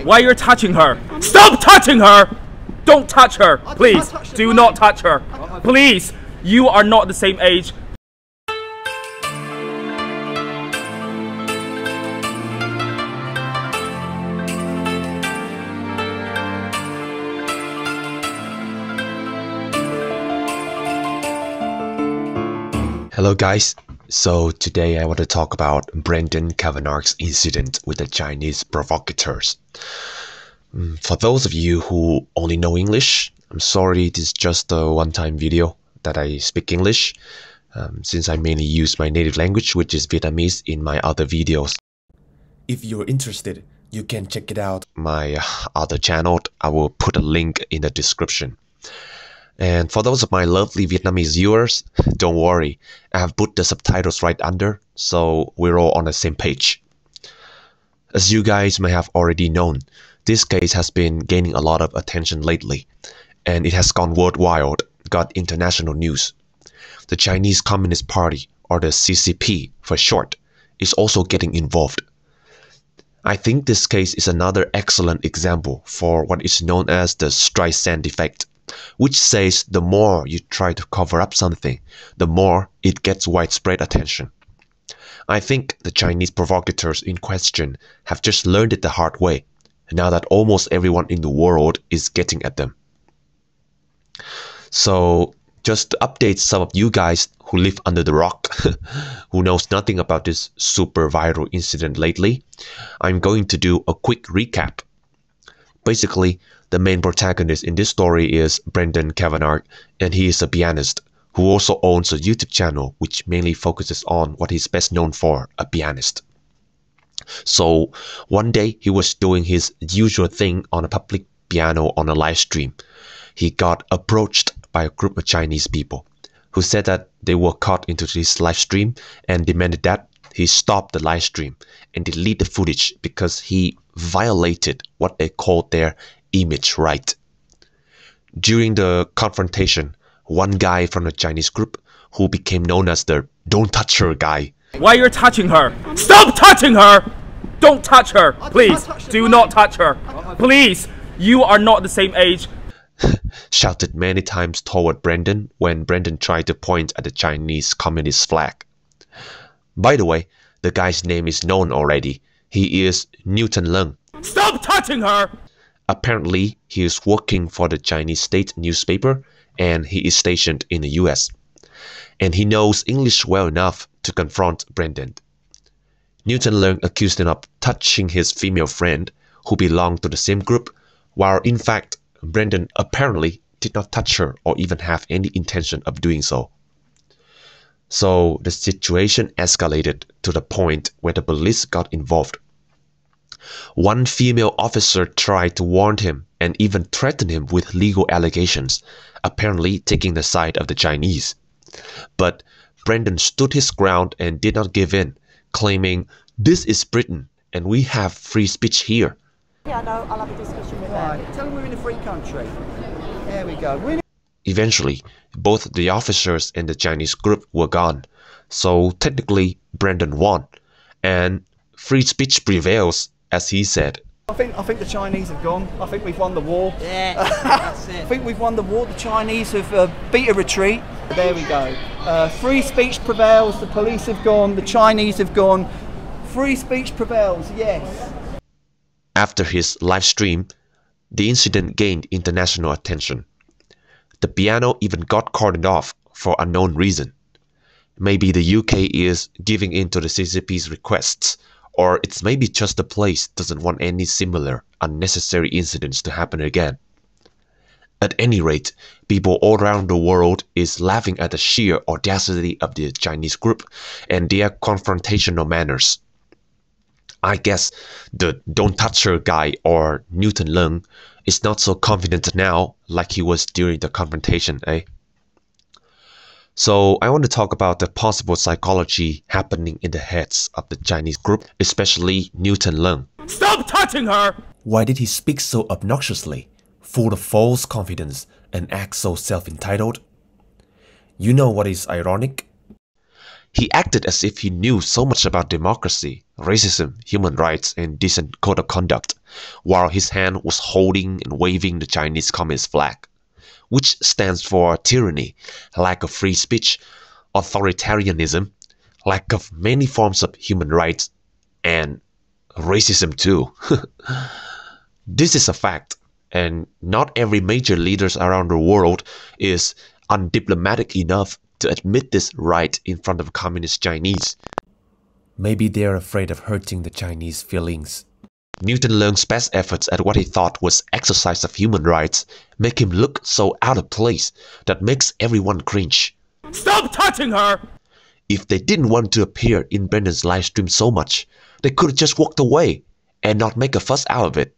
Why you're touching her? Stop touching her! Don't touch her, please. Do not touch her. Please, you are not the same age. Hello guys, so today I want to talk about Brendan Kavanagh's incident with the Chinese provocateurs. For those of you who only know English, I'm sorry, this is just a one-time video that I speak English, since I mainly use my native language, which is Vietnamese, in my other videos. If you're interested, you can check it out. My other channel, I will put a link in the description. And for those of my lovely Vietnamese viewers, don't worry, I have put the subtitles right under, so we're all on the same page. As you guys may have already known, this case has been gaining a lot of attention lately, and it has gone worldwide, got international news. The Chinese Communist Party, or the CCP for short, is also getting involved. I think this case is another excellent example for what is known as the Streisand effect, which says the more you try to cover up something, the more it gets widespread attention. I think the Chinese provocateurs in question have just learned it the hard way, now that almost everyone in the world is getting at them. So, just to update some of you guys who live under the rock, who knows nothing about this super viral incident lately, I'm going to do a quick recap. Basically, the main protagonist in this story is Brendan Kavanagh, and he is a pianist who also owns a YouTube channel which mainly focuses on what he's best known for, a pianist. So one day he was doing his usual thing on a public piano on a live stream. He got approached by a group of Chinese people who said that they were caught into this live stream and demanded that he stop the live stream and delete the footage because he violated what they called their image right. During the confrontation, one guy from the Chinese group, who became known as the "Don't touch her" guy. Why you're touching her? Stop touching her! Don't touch her, please. Do not touch her. Please, you are not the same age. Shouted many times toward Brendan when Brendan tried to point at the Chinese Communist flag. By the way, the guy's name is known already. He is Leung. Stop touching her! Apparently, he is working for the Chinese state newspaper and he is stationed in the US. And he knows English well enough to confront Brendan. Leung accused him of touching his female friend who belonged to the same group, while in fact, Brendan apparently did not touch her or even have any intention of doing so. So the situation escalated to the point where the police got involved. One female officer tried to warn him and even threatened him with legal allegations, apparently taking the side of the Chinese. But Brendan stood his ground and did not give in, claiming, "This is Britain and we have free speech here." Yeah, no, I'll have a discussion with them. Tell them we're in a free country. There we go. Eventually, both the officers and the Chinese group were gone, so technically Brendan won, and free speech prevails, as he said. I think the Chinese have gone. I think we've won the war. Yeah, that's it. I think we've won the war. The Chinese have beat a retreat. There we go. Free speech prevails. The police have gone. The Chinese have gone. Free speech prevails, yes. After his live stream, the incident gained international attention. The piano even got cordoned off for unknown reason. Maybe the UK is giving in to the CCP's requests, or it's maybe just the place doesn't want any similar unnecessary incidents to happen again. At any rate, people all around the world is laughing at the sheer audacity of the Chinese group and their confrontational manners. I guess the "Don't touch her" guy, or Leung, is not so confident now like he was during the confrontation, eh? So I want to talk about the possible psychology happening in the heads of the Chinese group, especially Leung. Stop touching her! Why did he speak so obnoxiously, full of false confidence, and act so self-entitled? You know what is ironic? He acted as if he knew so much about democracy, racism, human rights, and decent code of conduct, while his hand was holding and waving the Chinese Communist flag, which stands for tyranny, lack of free speech, authoritarianism, lack of many forms of human rights, and racism too. This is a fact, and not every major leaders around the world is undiplomatic enough to admit this right in front of communist Chinese. Maybe they're afraid of hurting the Chinese feelings. Newton Leung's best efforts at what he thought was exercise of human rights make him look so out of place that makes everyone cringe. Stop touching her! If they didn't want to appear in Brendan's live stream so much, they could have just walked away and not make a fuss out of it.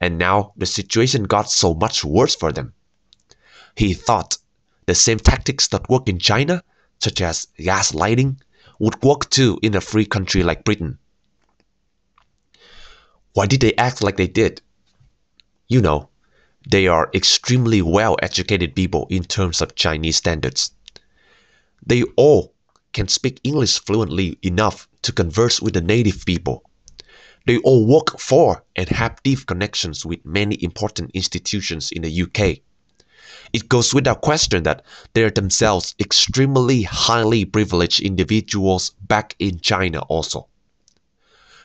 And now the situation got so much worse for them. He thought the same tactics that work in China, such as gaslighting, would work too in a free country like Britain. Why did they act like they did? You know, they are extremely well-educated people in terms of Chinese standards. They all can speak English fluently enough to converse with the native people. They all work for and have deep connections with many important institutions in the UK. It goes without question that they are themselves extremely highly privileged individuals back in China also.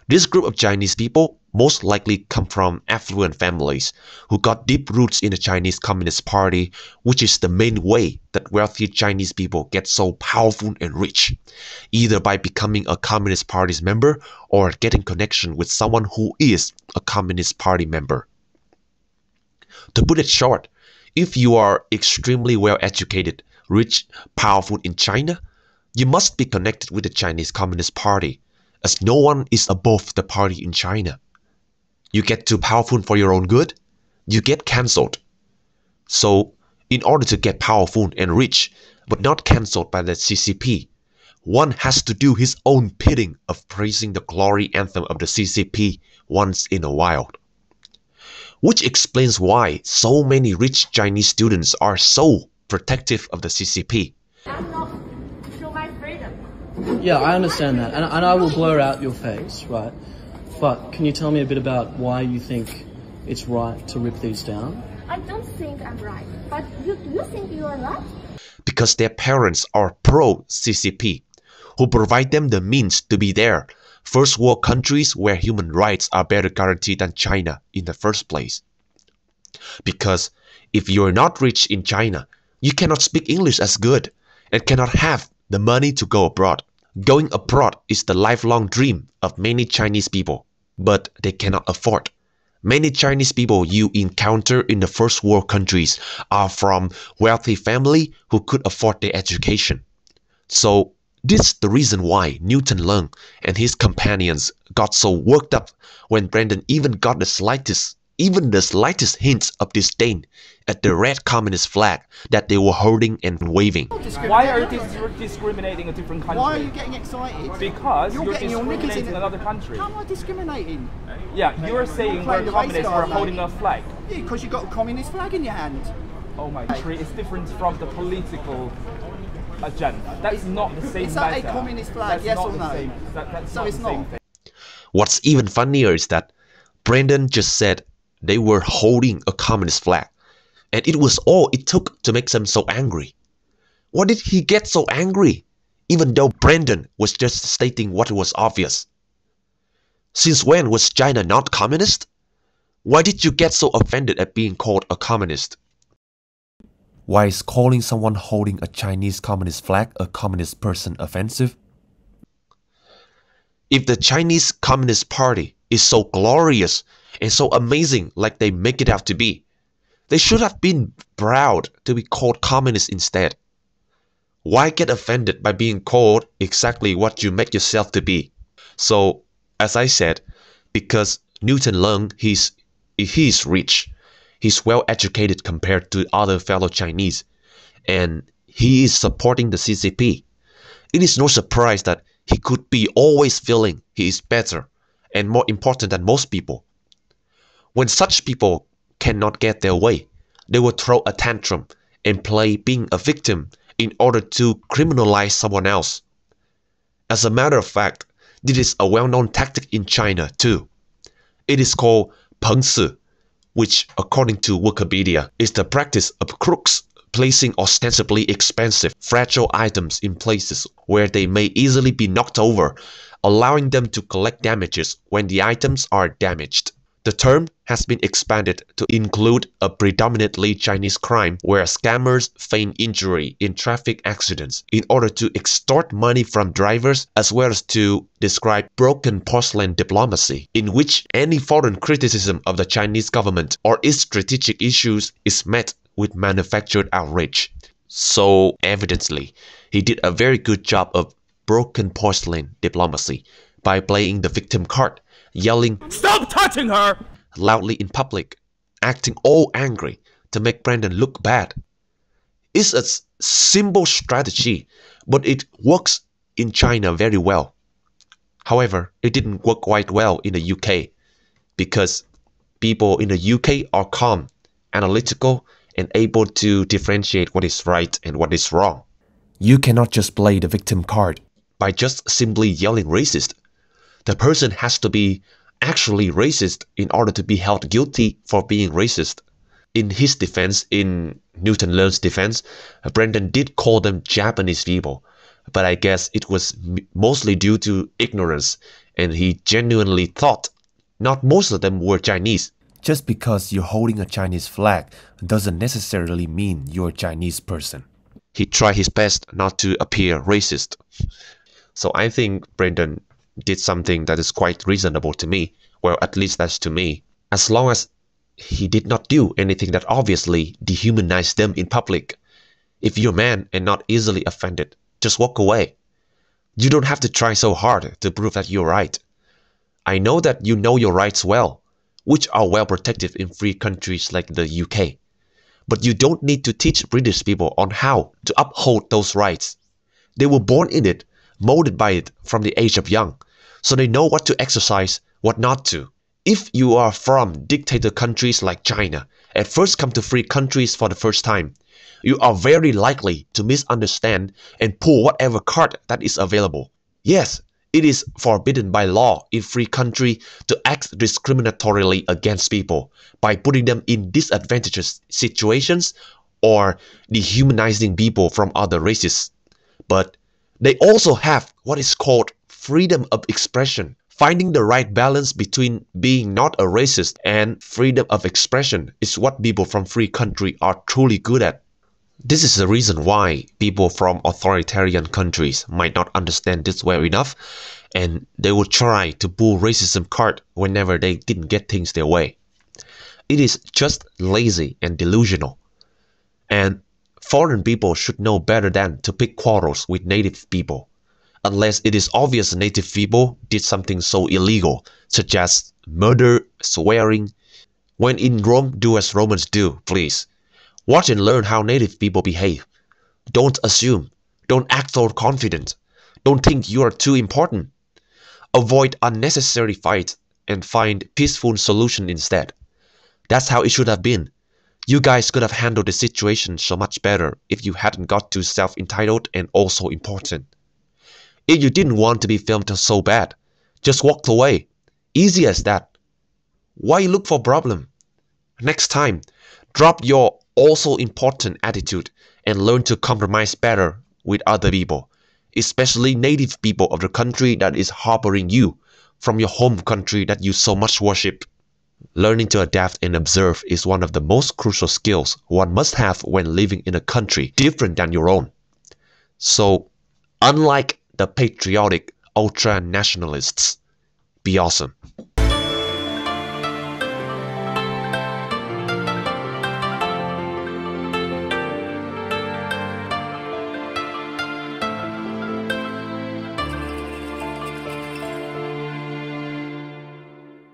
This group of Chinese people most likely come from affluent families who got deep roots in the Chinese Communist Party, which is the main way that wealthy Chinese people get so powerful and rich, either by becoming a Communist Party's member or getting connection with someone who is a Communist Party member. To put it short, if you are extremely well-educated, rich, powerful in China, you must be connected with the Chinese Communist Party, as no one is above the party in China. You get too powerful for your own good, you get cancelled. So, in order to get powerful and rich, but not cancelled by the CCP, one has to do his own bidding of praising the glory anthem of the CCP once in a while. Which explains why so many rich Chinese students are so protective of the CCP. I'm not show my freedom. Yeah, I understand that, and I will blur out your face, right? But can you tell me a bit about why you think it's right to rip these down? I don't think I'm right, but you think you are right? Because their parents are pro-CCP, who provide them the means to be there. First world countries where human rights are better guaranteed than China in the first place. Because if you're not rich in China, you cannot speak English as good and cannot have the money to go abroad. Going abroad is the lifelong dream of many Chinese people, but they cannot afford. Many Chinese people you encounter in the first world countries are from wealthy families who could afford their education. So, this is the reason why Newton Leung and his companions got so worked up when Brendan even got the slightest hint of disdain at the red communist flag that they were holding and waving. Why are you discriminating a different country? Why are you getting excited? Because you're getting your knickers discriminating in another country. How am I discriminating? Yeah, you're saying playing we're the communists, race card, we're holding mate. a flag. Yeah, because you've got a communist flag in your hand. Oh my country is different from the political agenda. That's not the same Is that matter. a communist flag, That's yes not or the no? same- that's So not it's the same not. thing. What's even funnier is that Brendan just said they were holding a communist flag, and it was all it took to make them so angry. Why did he get so angry, even though Brendan was just stating what was obvious? Since when was China not communist? Why did you get so offended at being called a communist? Why is calling someone holding a Chinese communist flag a communist person offensive? If the Chinese Communist Party is so glorious and so amazing like they make it out to be, they should have been proud to be called communist instead. Why get offended by being called exactly what you make yourself to be? So, as I said, because Newton Leung, he's rich, he's well educated compared to other fellow Chinese, and he is supporting the CCP. It is no surprise that he could be always feeling he is better and more important than most people. When such people cannot get their way, they will throw a tantrum and play being a victim in order to criminalize someone else. As a matter of fact, this is a well-known tactic in China too. It is called 彭氏, which, according to Wikipedia, is the practice of crooks placing ostensibly expensive, fragile items in places where they may easily be knocked over, allowing them to collect damages when the items are damaged. The term has been expanded to include a predominantly Chinese crime where scammers feign injury in traffic accidents in order to extort money from drivers, as well as to describe broken porcelain diplomacy, in which any foreign criticism of the Chinese government or its strategic issues is met with manufactured outrage. So, evidently, he did a very good job of broken porcelain diplomacy by playing the victim card, yelling, "Stop touching her!" loudly in public, acting all angry to make Brandon look bad. It's a simple strategy, but it works in China very well. However, it didn't work quite well in the UK, because people in the UK are calm, analytical, and able to differentiate what is right and what is wrong. You cannot just play the victim card by just simply yelling racist. The person has to be actually racist in order to be held guilty for being racist. In his defense, in Newton Learn's defense, Brandon did call them Japanese people, but I guess it was mostly due to ignorance, and he genuinely thought not most of them were Chinese. Just because you're holding a Chinese flag doesn't necessarily mean you're a Chinese person. He tried his best not to appear racist. So I think Brandon did something that is quite reasonable to me. Well, at least that's to me. As long as he did not do anything that obviously dehumanized them in public. If you're a man and not easily offended, just walk away. You don't have to try so hard to prove that you're right. I know that you know your rights well, which are well protected in free countries like the UK. But you don't need to teach British people on how to uphold those rights. They were born in it, molded by it from the age of young, so they know what to exercise, what not to. If you are from dictator countries like China and first come to free countries for the first time, you are very likely to misunderstand and pull whatever card that is available. Yes, it is forbidden by law in free country to act discriminatorily against people by putting them in disadvantageous situations or dehumanizing people from other races. But they also have what is called freedom of expression. Finding the right balance between being not a racist and freedom of expression is what people from free country are truly good at. This is the reason why people from authoritarian countries might not understand this well enough, and they will try to pull racism card whenever they didn't get things their way. It is just lazy and delusional. And foreign people should know better than to pick quarrels with native people, unless it is obvious native people did something so illegal, such as murder, swearing. When in Rome, do as Romans do, please. Watch and learn how native people behave. Don't assume. Don't act so confident. Don't think you are too important. Avoid unnecessary fights and find peaceful solution instead. That's how it should have been. You guys could have handled the situation so much better if you hadn't got too self-entitled and also important. If you didn't want to be filmed so bad, just walk away. Easy as that. Why look for problem? Next time, drop your also important attitude and learn to compromise better with other people, especially native people of the country that is harboring you from your home country that you so much worship. Learning to adapt and observe is one of the most crucial skills one must have when living in a country different than your own. So, unlike the patriotic ultra-nationalists, be awesome.